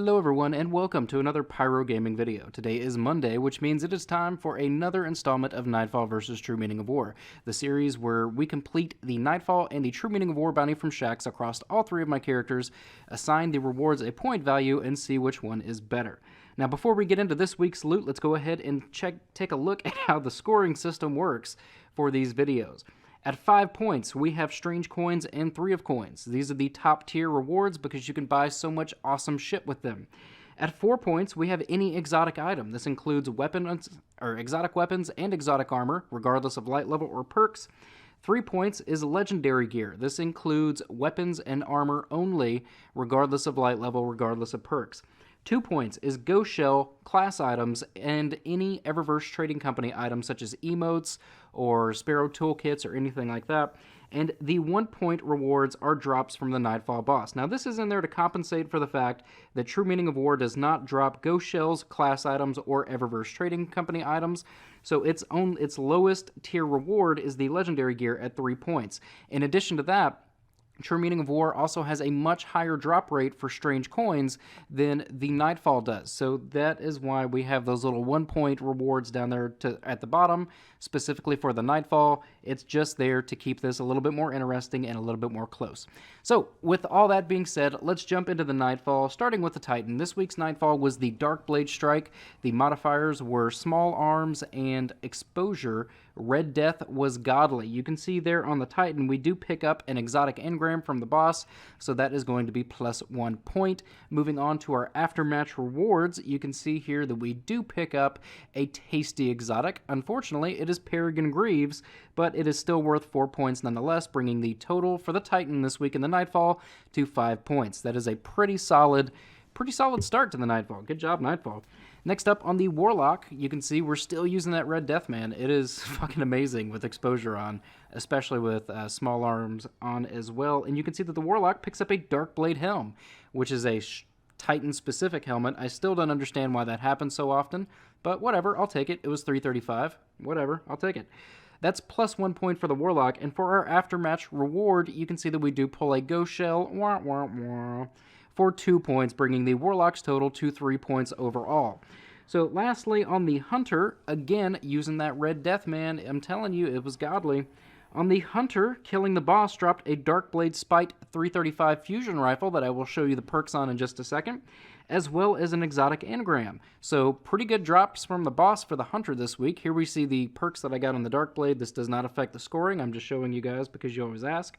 Hello everyone and welcome to another Pyro Gaming video. Today is Monday, which means it is time for another installment of Nightfall vs. True Meaning of War, the series where we complete the Nightfall and the True Meaning of War bounty from Shaxx across all three of my characters, assign the rewards a point value, and see which one is better. Now before we get into this week's loot, let's go ahead and take a look at how the scoring system works for these videos. At 5 points, we have Strange Coins and 3 of Coins. These are the top tier rewards because you can buy so much awesome shit with them. At 4 points, we have any exotic item. This includes exotic weapons and exotic armor, regardless of light level or perks. 3 points is legendary gear. This includes weapons and armor only, regardless of light level, regardless of perks. 2 points is Ghost Shell class items and any Eververse Trading Company items such as emotes or Sparrow toolkits or anything like that. And the 1 point rewards are drops from the Nightfall boss. Now this is in there to compensate for the fact that True Meaning of War does not drop Ghost Shells, class items, or Eververse Trading Company items. So its lowest tier reward is the legendary gear at 3 points. In addition to that, True Meaning of War also has a much higher drop rate for Strange Coins than the Nightfall does. So that is why we have those little 1 point rewards down there at the bottom, specifically for the Nightfall. It's just there to keep this a little bit more interesting and a little bit more close. So with all that being said, let's jump into the Nightfall, starting with the Titan. This week's Nightfall was the Dark Blade Strike. The modifiers were Small Arms and Exposure. Red Death was Godly. You can see there on the Titan, we do pick up an exotic engram from the boss, so that is going to be plus 1 point. Moving on to our aftermatch rewards, you can see here that we do pick up a tasty exotic. Unfortunately, it is Peregrine Greaves, but it is still worth 4 points nonetheless, bringing the total for the Titan this week in the Nightfall to 5 points. That is a pretty solid start to the Nightfall. Good job, Nightfall. Next up on the Warlock, you can see we're still using that Red Death, man. It is fucking amazing with Exposure on, especially with Small Arms on as well. And you can see that the Warlock picks up a Dark Blade Helm, which is a Titan-specific helmet. I still don't understand why that happens so often, but whatever, I'll take it. It was 335. Whatever, I'll take it. That's plus 1 point for the Warlock. And for our Aftermatch reward, you can see that we do pull a Ghost Shell. Wah, wah, wah, for 2 points, bringing the Warlock's total to 3 points overall. So lastly, on the Hunter, again, using that Red Death, man, I'm telling you, it was godly. On the Hunter, killing the boss dropped a Dark Blade Spite 335 fusion rifle that I will show you the perks on in just a second, as well as an exotic engram. So pretty good drops from the boss for the Hunter this week. Here we see the perks that I got on the Dark Blade. This does not affect the scoring. I'm just showing you guys because you always ask.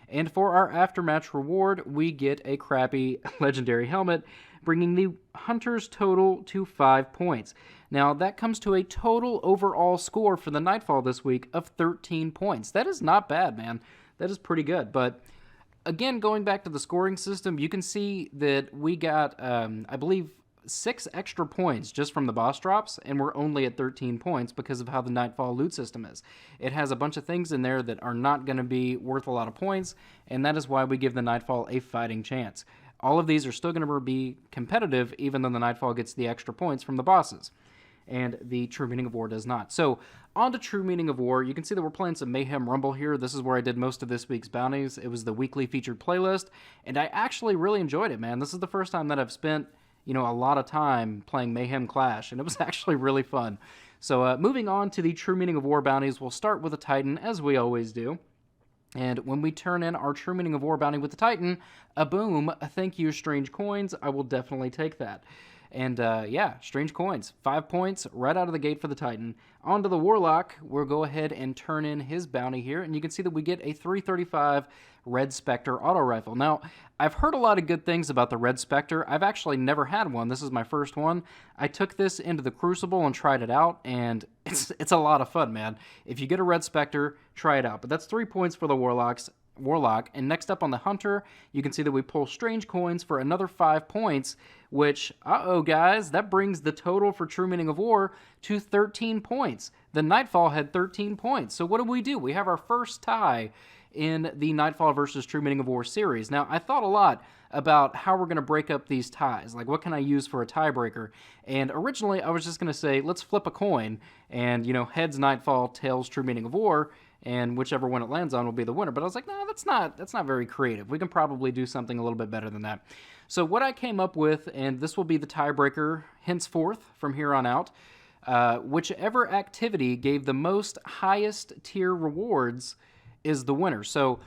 And for our aftermatch reward, we get a crappy legendary helmet, bringing the Hunter's total to 5 points. Now, that comes to a total overall score for the Nightfall this week of 13 points. That is not bad, man. That is pretty good. But again, going back to the scoring system, you can see that we got, I believe, 6 extra points just from the boss drops, and we're only at 13 points because of how the Nightfall loot system is. It has a bunch of things in there that are not going to be worth a lot of points, and that is why we give the Nightfall a fighting chance. All of these are still going to be competitive, even though the Nightfall gets the extra points from the bosses, and the True Meaning of War does not. So, on to True Meaning of War, you can see that we're playing some Mayhem Rumble here. This is where I did most of this week's bounties. It was the weekly featured playlist, and I actually really enjoyed it, man. This is the first time that I've spent a lot of time playing Mayhem Clash, and it was actually really fun. So moving on to the True Meaning of War bounties, we'll start with the Titan, as we always do. And when we turn in our True Meaning of War bounty with the Titan, a boom, thank you, Strange Coins, I will definitely take that. And yeah, Strange Coins, 5 points right out of the gate for the Titan. On to the Warlock, we'll go ahead and turn in his bounty here, and you can see that we get a 335 Red Spectre auto rifle. Now, I've heard a lot of good things about the Red Spectre. I've actually never had one. This is my first one. I took this into the Crucible and tried it out, and it's a lot of fun, man. If you get a Red Spectre, try it out. But that's 3 points for the Warlock. And next up on the Hunter, you can see that we pull Strange Coins for another 5 points, which, guys, that brings the total for True Meaning of War to 13 points. The Nightfall had 13 points. So what do? We have our first tie in the Nightfall versus True Meaning of War series. Now, I thought a lot about how we're going to break up these ties. Like, what can I use for a tiebreaker? And originally, I was just going to say, let's flip a coin, and, heads Nightfall, tails True Meaning of War, and whichever one it lands on will be the winner. But I was like, nah, that's not very creative. We can probably do something a little bit better than that. So what I came up with, and this will be the tiebreaker henceforth from here on out, whichever activity gave the most highest tier rewards is the winner. So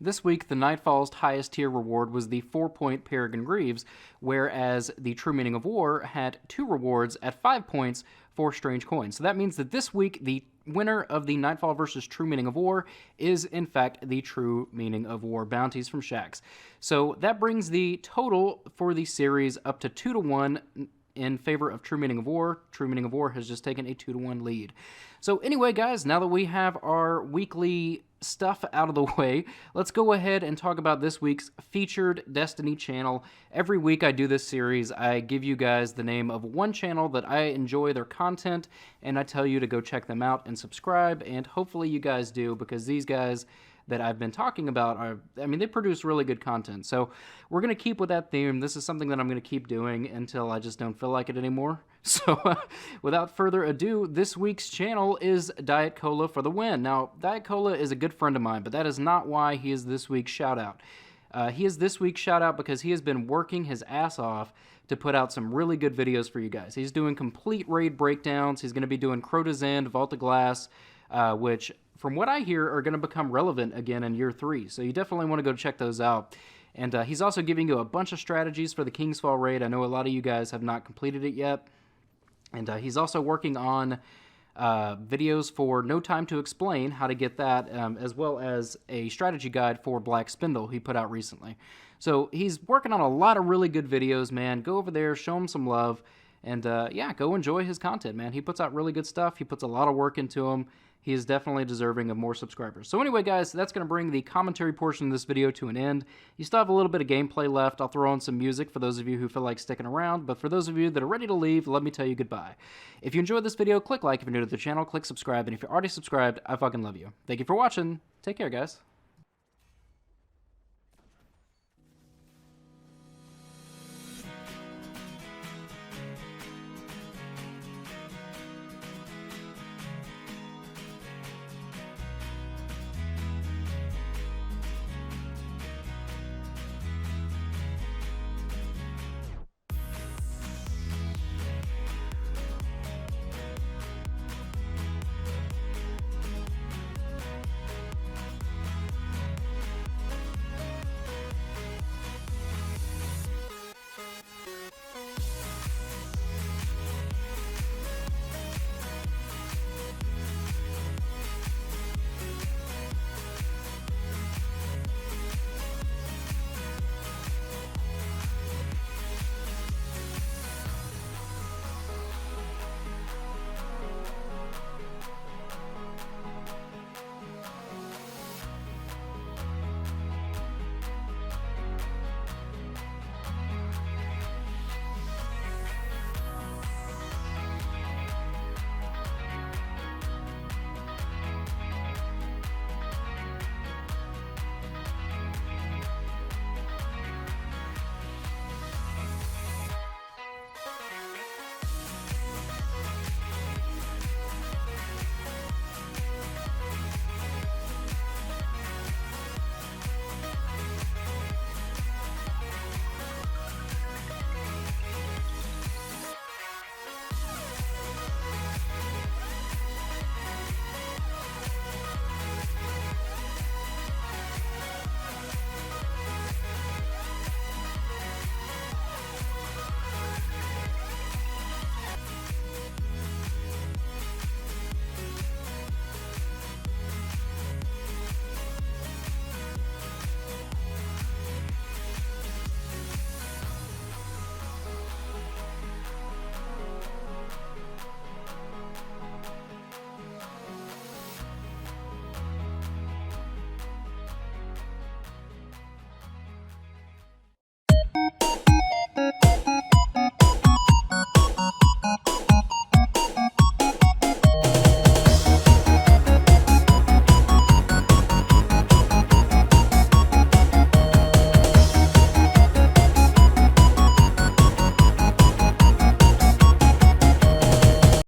this week, the Nightfall's highest tier reward was the 4-point Peregrine Greaves, whereas the True Meaning of War had 2 rewards at 5 points for Strange Coins. So that means that this week, the winner of the Nightfall versus True Meaning of War is, in fact, the True Meaning of War bounties from Shaxx. So that brings the total for the series up to 2-1 in favor of True Meaning of War. True Meaning of War has just taken a 2-1 lead. So anyway, guys, now that we have our weekly stuff out of the way, let's go ahead and talk about this week's featured Destiny channel. Every week I do this series, I give you guys the name of one channel that I enjoy their content, and I tell you to go check them out and subscribe, and hopefully you guys do, because these guys that I've been talking about they produce really good content. So we're going to keep with that theme. This is something that I'm going to keep doing until I just don't feel like it anymore. So without further ado, this week's channel is Diet Cola for the win. Now, Diet Cola is a good friend of mine, but that is not why he is this week's shout out. He is this week's shout out because he has been working his ass off to put out some really good videos for you guys. He's doing complete raid breakdowns. He's going to be doing Crota's End, Vault of Glass, which from what I hear are going to become relevant again in year 3. So you definitely want to go check those out. And he's also giving you a bunch of strategies for the King's Fall raid. I know a lot of you guys have not completed it yet. And he's also working on videos for No Time to Explain, how to get that, as well as a strategy guide for Black Spindle he put out recently. So he's working on a lot of really good videos, man. Go over there, show him some love, and yeah, go enjoy his content, man. He puts out really good stuff. He puts a lot of work into them. He is definitely deserving of more subscribers. So anyway, guys, that's going to bring the commentary portion of this video to an end. You still have a little bit of gameplay left. I'll throw in some music for those of you who feel like sticking around, but for those of you that are ready to leave, let me tell you goodbye. If you enjoyed this video, click like. If you're new to the channel, click subscribe. And if you're already subscribed, I fucking love you. Thank you for watching. Take care, guys.